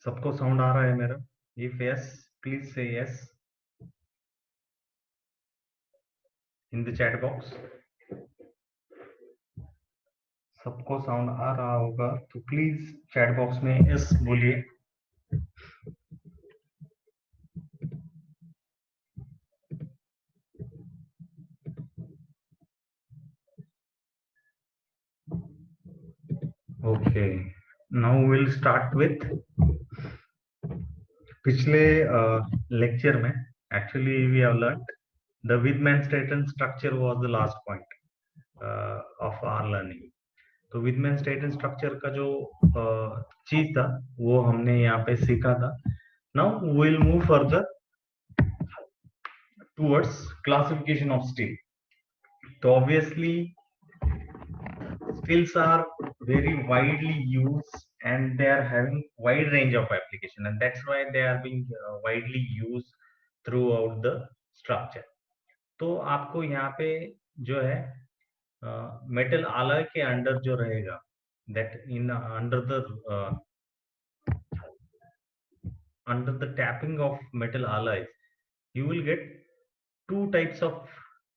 सबको साउंड आ रहा है मेरा? If yes, please say yes in the chat box. सबको साउंड आ रहा होगा तो प्लीज चैट बॉक्स में यस बोलिए। Okay, now will start with पिछले लेक्चर में actually we have learned the Widmanstatten structure was the last point of our learning. तो विद मेंस्ट्रेशन स्ट्रक्चर का जो चीज था वो हमने यहाँ पे सीखा था। Now will move further towards classification of steel. तो obviously steels are very widely used and they are having wide range of application, and that's why they are being widely used throughout the structure. तो आपको यहाँ पे जो है metal alloy के under जो रहेगा, that in under the tapping of metal alloys you will get two types of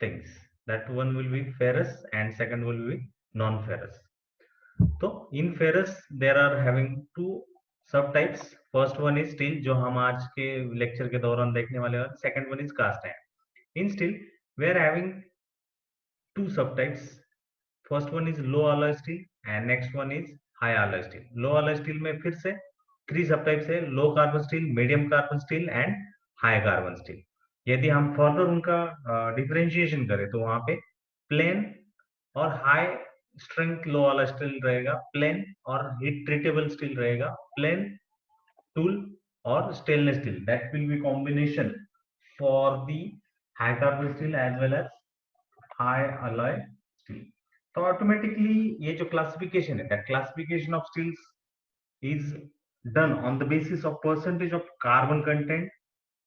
things. That one will be ferrous and second will be non-ferrous. तो in ferrous there are having two sub types. First one is steel जो हम आज के lecture के दौरान देखने वाले हैं। Second one is cast iron. In steel we are having two sub types. First one is low alloy steel and next one is high alloy steel. Low alloy steel में फिर से थ्री सब टाइप्स है, low carbon steel, medium carbon steel and high carbon steel. यदि हम further उनका differentiation करें तो वहां पे प्लेन और हाई स्ट्रेंथ लो वाला स्टील रहेगा, प्लेन और हीट ट्रीटेबल स्टील रहेगा, प्लेन टूल और stainless steel. That will be combination for the high carbon steel as well as high alloy steel. तो ऑटोमेटिकली ये जो क्लासिफिकेशन है, that classification of steels is done on the basis of percentage of carbon content,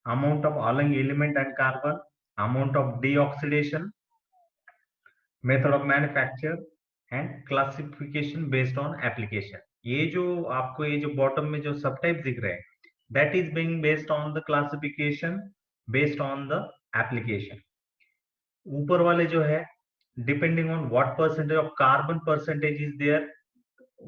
amount of alloying element and carbon, amount of deoxidation, method of manufacture and classification based on application. ये जो आपको ये जो bottom में जो सब type दिख रहे हैं, that is being based on the classification based on the application. ऊपर वाले जो है depending on what percentage of carbon percentage is there,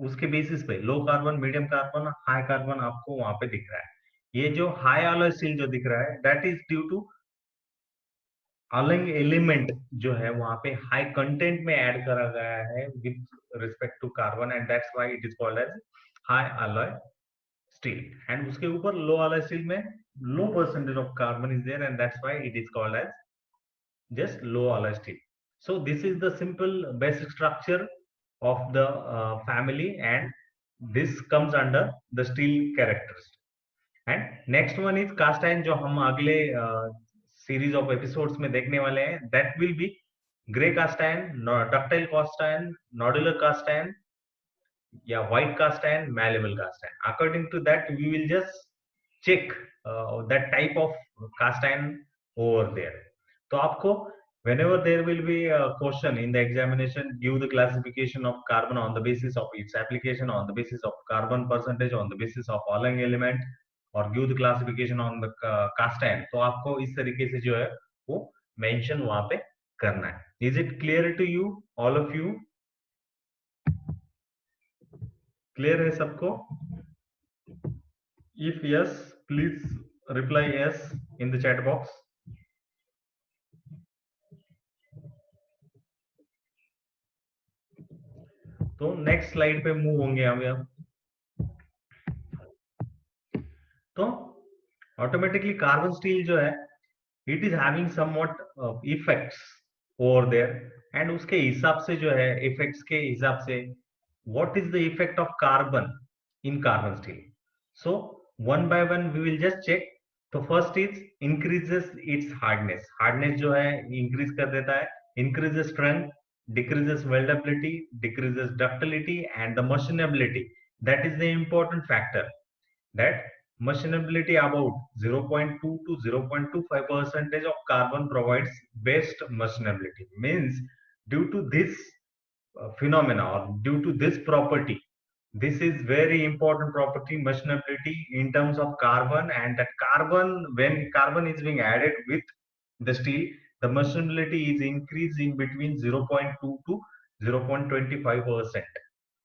उसके बेसिस पे low carbon, medium carbon, high carbon आपको वहां पे दिख रहा है। ये जो हाई अलॉय स्टील जो दिख रहा है that is due to alloying element जो है वहां पे हाई कंटेंट में ऐड करा गया है with respect to carbon, and that's why it is called as high alloy steel. And उसके ऊपर लो अलॉय स्टील में low percentage of carbon is there, and that's why it is called as just low alloy steel. So this is the simple basic structure of the family, and this comes under the steel characteristic. And next one is cast iron जो हम अगले series of episodes में देखने वाले हैं। that will be gray cast iron, ductile cast iron, nodular cast iron या white cast iron, malleable cast iron. According to that we will just check that type of cast iron over there. तो आपको whenever there will be a question in the examination, give the classification of carbon on the basis of its application, on the basis of carbon percentage, on the basis of alloying element, और give the classification on the cast iron। तो आपको इस तरीके से जो है वो mention वहां पे करना है। Is it clear to you all of you? Clear है सबको? If yes please reply yes in the chat box. तो नेक्स्ट स्लाइड पे मूव होंगे हम अब। तो ऑटोमेटिकली कार्बन स्टील जो है it is having somewhat effects over there, and उसके हिसाब से जो है इफेक्ट्स के हिसाब से what is the effect of carbon in carbon steel. So one by one we will just check. तो first is increases its hardness. Hardness जो है इंक्रीज कर देता है, increases strength, decreases weldability, decreases ductility and the machinability. That is the important factor, that machinability about 0.2 to 0.25% of carbon provides best machinability. Means due to this phenomena or due to this property, This is very important property, merchantability in terms of carbon, and that carbon, when carbon is being added with the steel, the merchantability is increasing between 0.2 to 0.25%.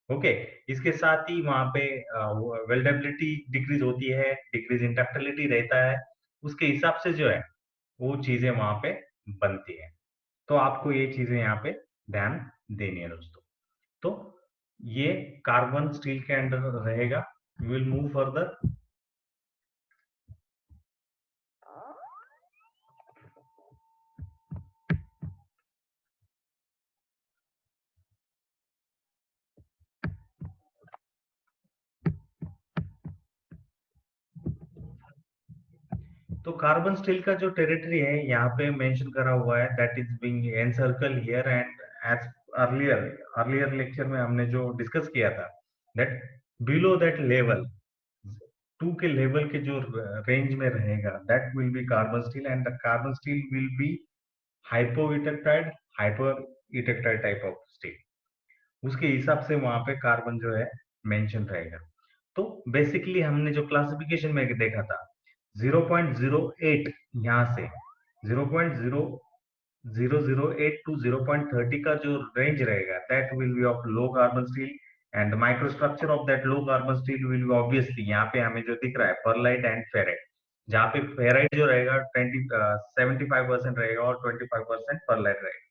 Okay, इसके साथ ही वहां पे weldability decrease होती है, decrease in ductility रहता है, उसके हिसाब से जो है वो चीजें वहां पे बनती है। तो आपको ये चीजें यहाँ पे ध्यान देनी है दोस्तों। तो ये कार्बन स्टील के अंडर रहेगा। We will move further. तो कार्बन स्टील का जो टेरिटरी है यहाँ पे मेंशन करा हुआ है, that is being encircled here, and as earlier earlier lecture में हमने जो डिस्कस किया था, दैट बिलो दैट लेवल 2 के लेवल के जो रेंज में रहेगा, that will be carbon steel, and the carbon steel will be hypoeutectoid, hypereutectoid type of steel. उसके हिसाब से वहां पे कार्बन जो है मेंशन रहेगा। तो बेसिकली हमने जो क्लासिफिकेशन में देखा था 0.08, यहाँ से 0.008 टू 0.30 का जो रेंज रहेगा, that will be of low carbon steel, and microstructure of that low carbon steel will B obviously यहाँ पे हमें जो दिख रहा है परलाइट एंड फेराइट, जहाँ पे फेराइट जो रहेगा 75% रहेगा और 25% परलाइट रहेगा।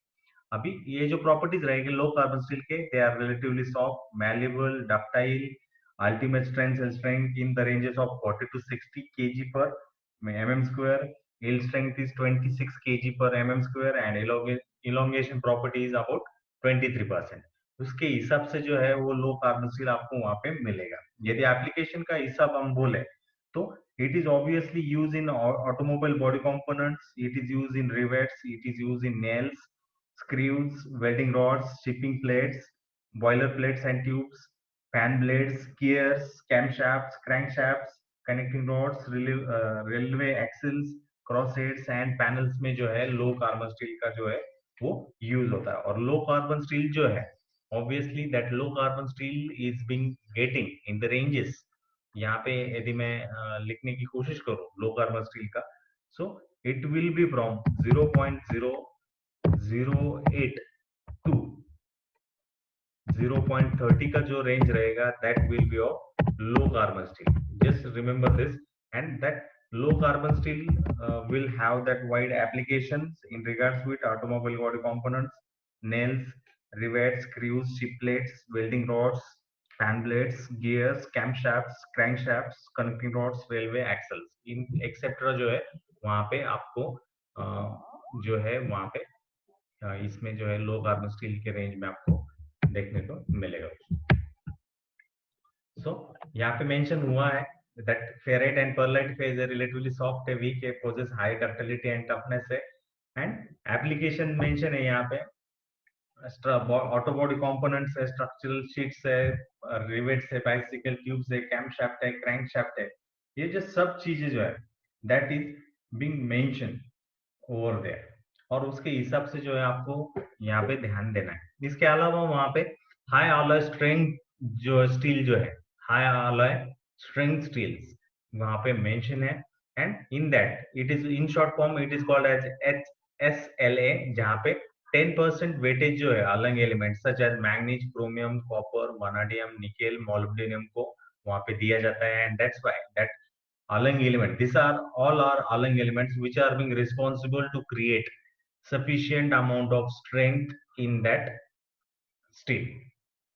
अभी ये जो प्रॉपर्टीज रहेगी लो कार्बन स्टील के, they are relatively soft, malleable, ductile, ultimate strength in the ranges of 40 to 60 kg per mm square. Yield strength is 26 kg per mm square, and elongation property is about 23%। उसके हिसाब से जो है वो लो carbon steel आपको वहां पे मिलेगा। यदि एप्लीकेशन का हिसाब हम बोले तो it is obviously used in automobile body components, it is used in rivets, it is used in nails, screws, welding rods, shipping plates, boiler plates and tubes, fan blades, gears, camshafts, crankshafts, connecting rods, railway axles, crossheads and panels में जो है low carbon steel का जो है वो use होता है। और लो कार्बन स्टील जो है obviously that low carbon steel is being getting in the ranges. यहाँ पे यदि मैं लिखने की कोशिश करूँ लो कार्बन स्टील का, so it will be from 0.008 to 0.30 का जो रेंज रहेगा, that will be of low carbon steel. Just remember this, and that low carbon steel will have that wide applications in regards with automobile body components, nails, rivets, screws, ship plates, welding rods, fan blades, gears, camshafts, crankshafts, connecting rods, railway axles in etc जो है वहां पे आपको जो है वहां पे इसमें जो है लो कार्बन स्टील के रेंज में आपको देखने को मिलेगा। सो यहाँ पे मेंशन हुआ है that ferrite and pearlite phase are relatively soft, weak, possess high ductility and toughness है, and application mention है यहाँ पे ऑटो बॉडी कंपोनेंट्स है, स्ट्रक्चरल शीट्स है, रिवेट्स है, बाइसिकल ट्यूब्स है, कैम शाफ्ट है, क्रैंक शाफ्ट है, ये जो सब चीजें जो है that is being mention over there, और उसके हिसाब से जो है आपको यहाँ पे ध्यान देना है। इसके अलावा वहां पे हाई अलॉय स्ट्रेंथ जो स्टील जो है, हाई अलॉय स्ट्रेंथ स्टील्स वहां पे मेंशन है, and in that it is in short form it is called as HSLA, जहाँ पे 10% वेटेज जो है alloying element such as manganese, chromium, copper, vanadium, nickel, molybdenum को वहां पे दिया जाता है, and that's why that Allang element. These are all are Allang elements which are being responsible to create sufficient amount of strength in that steel.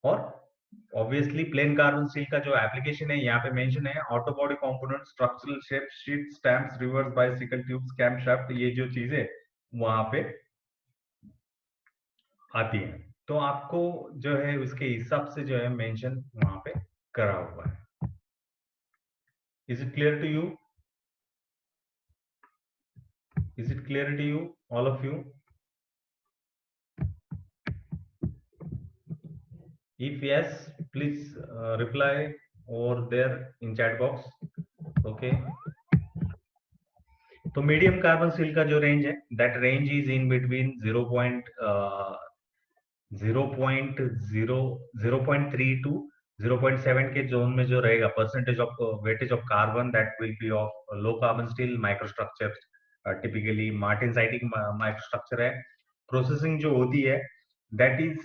और obviously plain carbon steel का जो application है यहाँ पे mention है auto body components, structural shapes, sheets, stamps, reverse bicycle tubes, camshaft, ये जो चीजें वहां पे आती है। तो आपको जो है उसके हिसाब से जो है मेंशन वहां पे करा हुआ है। Is it clear to you? Is it clear to you, all of you? If yes, please reply over there in chat box. Okay. तो मीडियम कार्बन स्टील का जो रेंज है, that range is in between 0.3 to 0.7 के zone में जो रहेगा percentage of weightage of carbon, that will be of low carbon steel microstructure, typically martensitic microstructure है। Processing जो होती है that is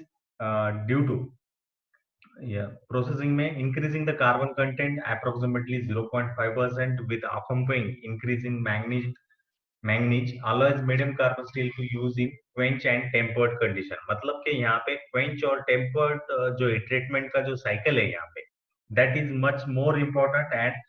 due to processing में increasing the carbon content approximately 0.5% with accompanying increase in manganese alloys medium carbon steel to use in quench and tempered condition। मतलब कि यहाँ पे quench और tempered जो treatment का जो cycle है यहाँ पे, that is much more important, and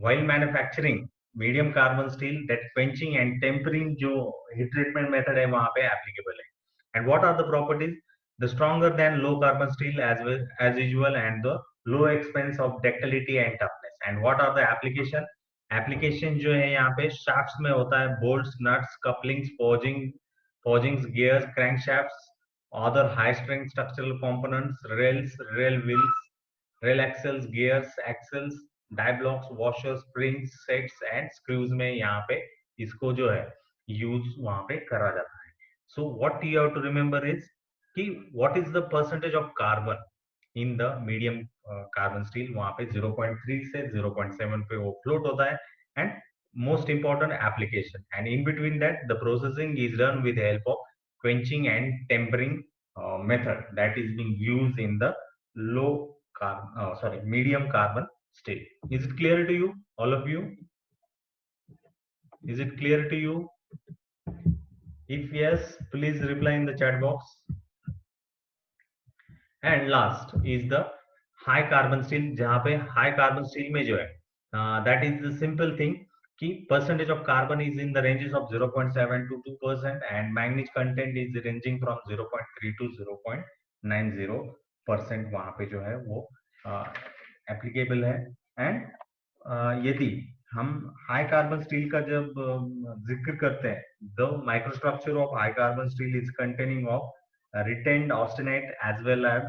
while manufacturing medium carbon steel, that quenching and tempering जो heat treatment method है वहाँ पे applicable है। And what are the properties? The stronger than low carbon steel as well as usual, and the low expense of ductility and toughness। And what are the application? Application जो है यहाँ पे shafts में होता है, bolts, nuts, couplings, forgings, gears, crankshafts, other high strength structural components, rails, rail wheels, rail axles, gears, axles, die blocks, washers, springs, sets and screws में यहाँ पे इसको जो है यूज वहां पे करा जाता है। So what you have to remember is कि what is the percentage of carbon in the medium carbon steel, वहां पे 0.3 से 0.7 पे वो float होता है। And most important application, and in between that the processing is done with the help of quenching and tempering method that is being used in the low medium carbon steel। Is it clear to you, all of you? Is it clear to you? If yes, please reply in the chat box। And last is the high carbon steel, जहां पे high carbon steel में जो है that is simple thing कि percentage of carbon is in the ranges of 0.7 to 2% and manganese content is ranging from 0.3 to 0.90% वहां पे जो है वो एप्लीकेबल है। एंड यदि हम हाई कार्बन स्टील का जब जिक्र करते हैं, the microstructure of high carbon steel is containing of retained austenite as well as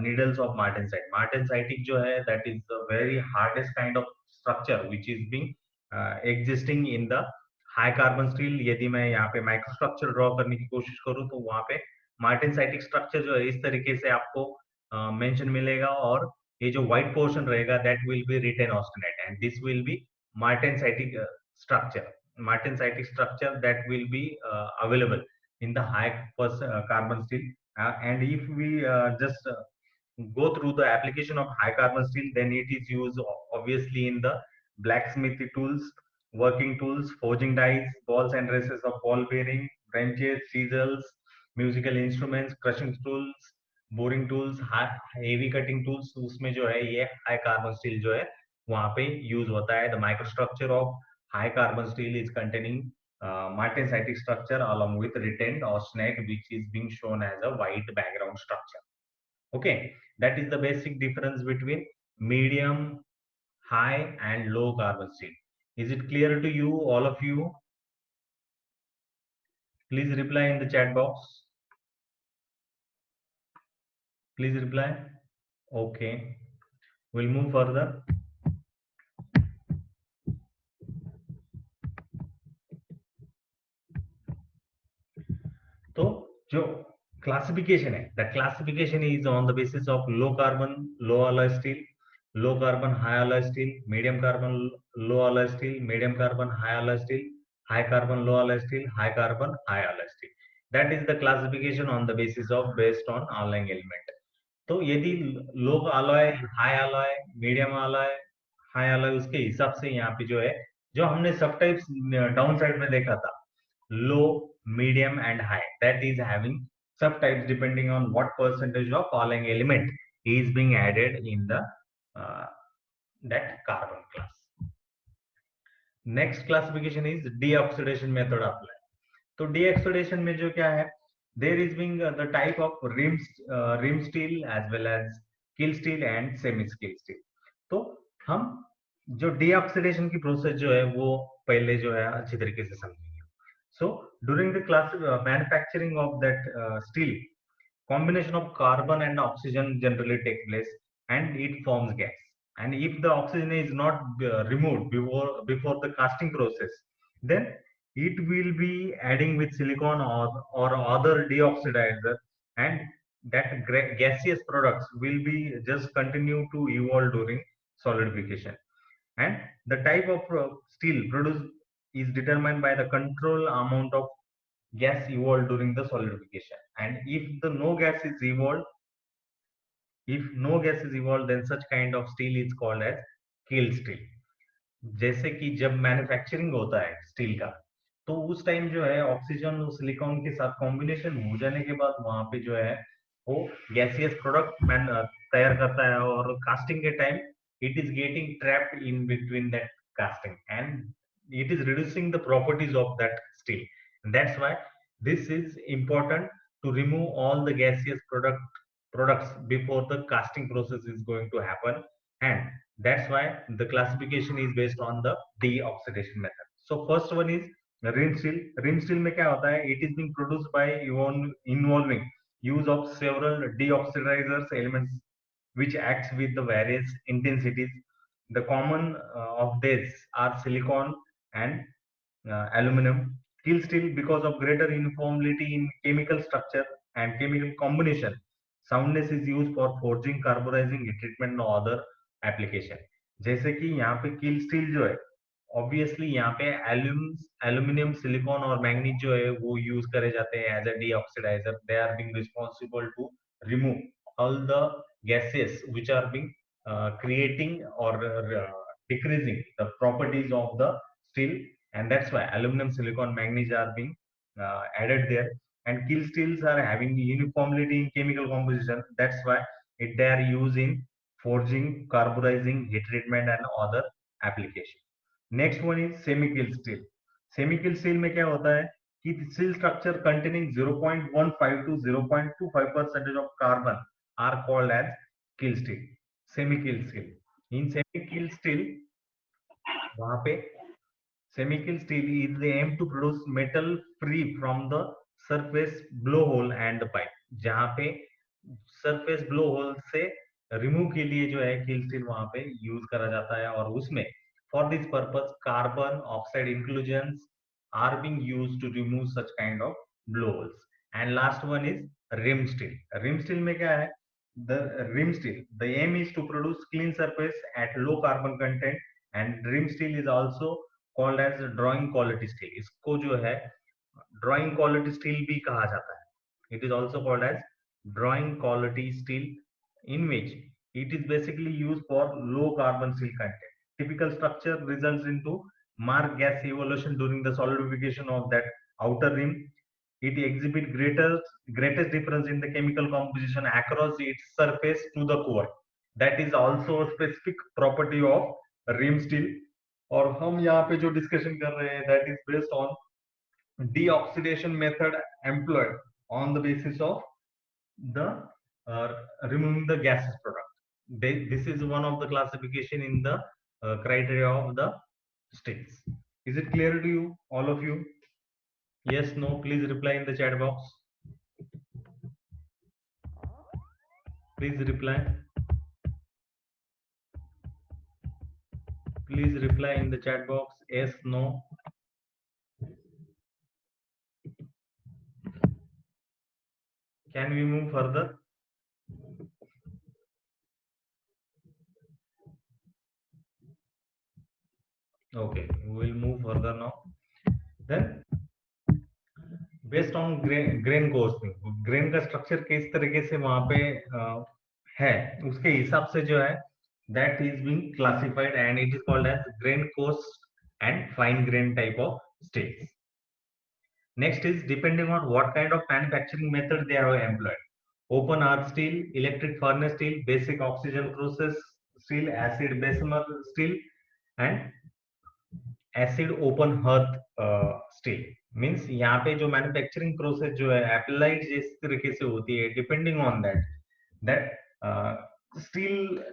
needles of martensite। Martensitic जो है that is the very hardest kind of structure which is being existing in the high carbon steel। यदि मैं यहाँ पे microstructure draw करने की कोशिश करूँ तो वहां पे मार्टेनसाइटिक स्ट्रक्चर जो है इस तरीके से आपको मेंशन मिलेगा, और ये जो व्हाइट पोर्शन रहेगा that will be retained austenite, and this will be martensitic structure। Martensitic structure that will be available in the high carbon steel। And if we just go through the application of high carbon steel, then it is used obviously in the blacksmithy tools, working tools, forging dies, balls and races of ball bearing, wrenches, chisels, musical instruments, crushing tools, boring tools, heavy cutting tools, उसमें जो है ये high carbon steel जो है वहां पे use होता है। The microstructure of high carbon steel is containing martensitic structure along with retained austenite, which is being shown as a white background structure। Okay, that is the basic difference between medium, high and low carbon steel। Is it clear to you, all of you? Please reply in the chat box। Please reply। Okay, we'll move further। तो जो classification है, the classification is on the basis of low carbon low alloy steel, low carbon high alloy steel, medium carbon low alloy steel, medium carbon high alloy steel, high carbon low alloy steel, high carbon high alloy steel। That is the classification on the basis of based on alloying element। तो यदि लो alloy, high alloy, medium alloy, high alloy, उसके हिसाब से यहाँ पे जो है जो हमने सब टाइप्स डाउन साइड में देखा था, low, medium and high, that is having subtypes depending on what percentage of alloying element is being added in the uh, that carbon class। Next classification is deoxidation method apply। तो deoxidation में जो क्या है, there is being the type of rim steel as well as kill steel and semi kill steel। तो हम जो deoxidation की process जो है वो पहले जो है अच्छी तरीके से समझेंगे। So during the manufacturing of that steel, combination of carbon and oxygen generally take place and it forms gas। And if the oxygen is not removed before the casting process, then it will be adding with silicon or other deoxidizer, and gaseous products will be just continue to evolve during solidification, and the type of steel produced is determined by the control amount of gas evolved during the solidification. And if no gas is evolved, then such kind of steel is called as kiln steel. जैसे कि जब manufacturing होता है steel का, तो उस time जो है ऑक्सीजन और सिलिकॉन के साथ कॉम्बिनेशन हो जाने के बाद वहां पे जो है वो गैसियस प्रोडक्ट तैयार करता है, और कास्टिंग के time it is getting trapped in between that casting, and it is reducing the properties of that steel. That's why this is important to remove all the gaseous products before the casting process is going to happen, and that's why the classification is based on the deoxidation method. So first one is rim steel. Rim steel में क्या होता है? It is being produced by involving use of several deoxidizers elements which acts with the various intensities. The common of these are silicon and aluminum. Kiln steel because of greater uniformity in chemical structure and chemical combination. Soundness is used for forging, carburizing, heat treatment और other application. जैसे कि यहाँ पे किल steel जो है, obviously यहाँ पे aluminium, silicon और मैग्नीज जो है वो यूज करे जाते हैं as a deoxidiser. They are being responsible to remove all the gases which are being creating or decreasing the properties of the steel, and that's why aluminum, silicon, manganese are being added there. And kiln steels are having uniformity in chemical composition. That's why they are used in forging, carburizing, heat treatment and other application. Next one is semi-kiln steel. Semi-kiln steel में क्या होता है कि steel structure containing 0.15 to 0.25% of carbon are called as kiln steel. Semi-kiln steel. In semi-kiln steel, वहां पे semi-kiln steel is the aim to produce metal free from the surface blowhole and the pipe. जहां पे surface blow whole से remove के लिए जो है किल steel वहां पे यूज करा जाता है, और उसमें for this purpose carbon oxide inclusions are being used to remove such kind of blow holes. And last one is rim steel. Rim steel में क्या है? The rim steel, the aim is to produce clean surface at low carbon content, and rim steel is also called as drawing quality steel. इसको जो है drawing quality steel भी कहा जाता है. It is also called as drawing quality steel, in which it is basically used for low carbon steel content. Typical structure results into marked gas evolution during the solidification of that outer rim. It exhibits greatest difference in the chemical composition across its surface to the core. That is also a specific property of rim steel. और हम यहाँ पे जो discussion कर रहे हैं that is based on deoxidation method employed on the basis of the removing the gases product. This is one of the classification in the criteria of the steels. Is it clear to you, all of you? Yes, no, please reply in the chat box. Please reply. Please reply in the chat box. Yes, no. Can we move further? Okay, we will move further now. Then based on grain कोर्सिंग, grain का structure किस तरीके से वहां पे है उसके हिसाब से जो है that is being classified, and it is called as grain coarse and fine grain type of steels. Next is depending on what kind of manufacturing method they have employed. Open arc steel, electric furnace steel, basic oxygen process steel, acid Bessemer steel, and acid open hearth steel. Means यहाँ पे जो manufacturing process जो है applied जिस तरीके से होती है, depending on that steel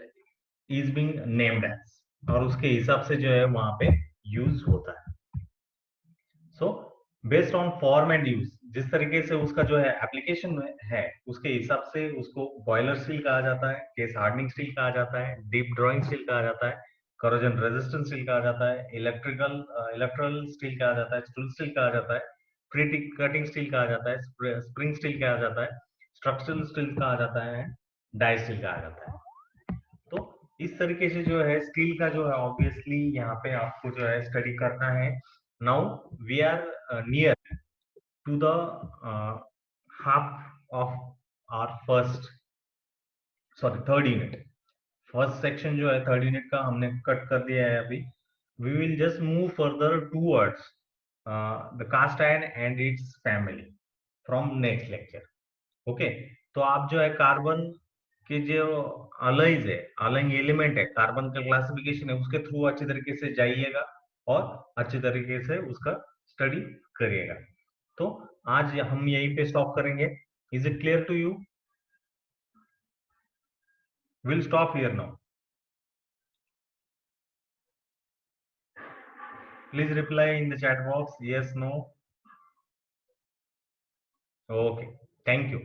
is being named as, और उसके हिसाब से जो है वहां पे यूज होता है. So based on form and use, जिस तरीके से उसका जो है एप्लीकेशन है उसके हिसाब से उसको बॉयलर स्टील कहा जाता है, केस हार्डनिंग स्टील कहा जाता है, डीप ड्रॉइंग स्टील कहा जाता है, करोजन रेजिस्टेंट स्टील कहा जाता है, इलेक्ट्रिकल स्टील कहा जाता है, स्टूल स्टील कहा जाता है, प्री कटिंग स्टील कहा जाता है, स्प्रिंग स्टील कहा जाता है, स्ट्रक्चरल स्टील कहा जाता है, डाई स्टील कहा जाता है। तो इस तरीके से जो है स्टील का जो है ऑब्वियसली यहाँ पे आपको जो है स्टडी करना है। Now we are near to the half of our third unit. First section जो है थर्ड यूनिट का हमने कट कर दिया है अभी। We will just move further towards the cast iron and its family from next lecture. Okay, तो आप जो है कार्बन के जो अलॉयज है, अलॉइंग एलिमेंट है, कार्बन का क्लासिफिकेशन है, उसके थ्रू अच्छी तरीके से जाइएगा और अच्छी तरीके से उसका स्टडी करिएगा। तो आज हम यहीं पे स्टॉप करेंगे। Is it clear to you? Will stop here now. Please reply in the chat box, yes, no. Okay, thank you.